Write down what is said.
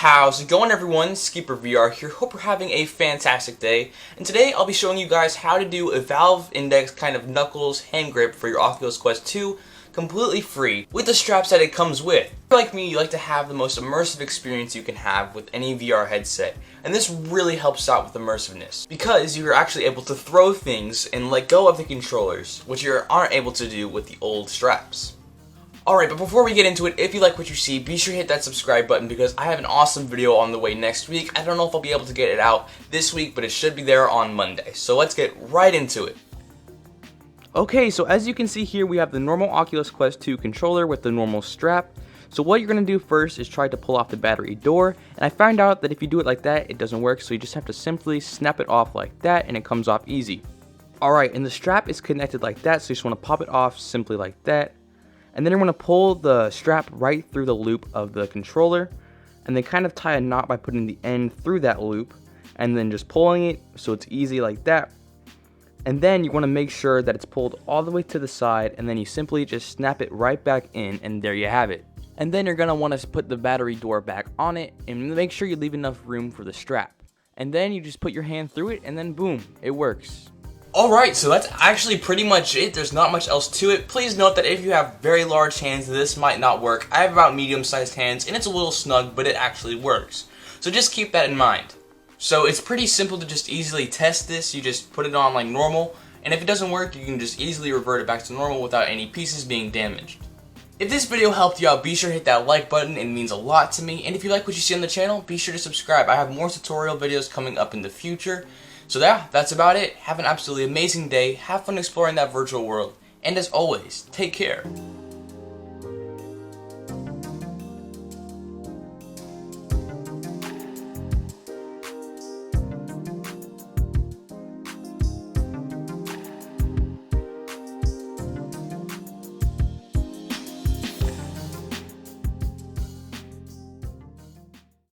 How's it going, everyone? Skipper VR here. Hope you're having a fantastic day. And today I'll be showing you guys how to do a Valve Index kind of knuckles hand grip for your Oculus Quest 2 completely free with the straps that it comes with. If you're like me, you like to have the most immersive experience you can have with any VR headset. And this really helps out with immersiveness because you're actually able to throw things and let go of the controllers, which you aren't able to do with the old straps. Alright, but before we get into it, if you like what you see, be sure to hit that subscribe button because I have an awesome video on the way next week. I don't know if I'll be able to get it out this week, but it should be there on Monday. So let's get right into it. Okay, so as you can see here, we have the normal Oculus Quest 2 controller with the normal strap. So what you're going to do first is try to pull off the battery door, and I found out that if you do it like that, it doesn't work, so you just have to simply snap it off like that, and it comes off easy. Alright, and the strap is connected like that, so you just want to pop it off simply like that. And then you're going to pull the strap right through the loop of the controller, and then kind of tie a knot by putting the end through that loop, and then just pulling it so it's easy like that. And then you want to make sure that it's pulled all the way to the side, and then you simply just snap it right back in, and there you have it. And then you're going to want to put the battery door back on it, and make sure you leave enough room for the strap. And then you just put your hand through it, and then boom, it works. Alright, so that's actually pretty much it. There's not much else to it. Please note that if you have very large hands, this might not work. I have about medium-sized hands, and it's a little snug, but it actually works. So just keep that in mind. So it's pretty simple to just easily test this. You just put it on like normal, and if it doesn't work, you can just easily revert it back to normal without any pieces being damaged. If this video helped you out, be sure to hit that like button. It means a lot to me. And if you like what you see on the channel, be sure to subscribe. I have more tutorial videos coming up in the future. So yeah, that's about it. Have an absolutely amazing day. Have fun exploring that virtual world. And as always, take care.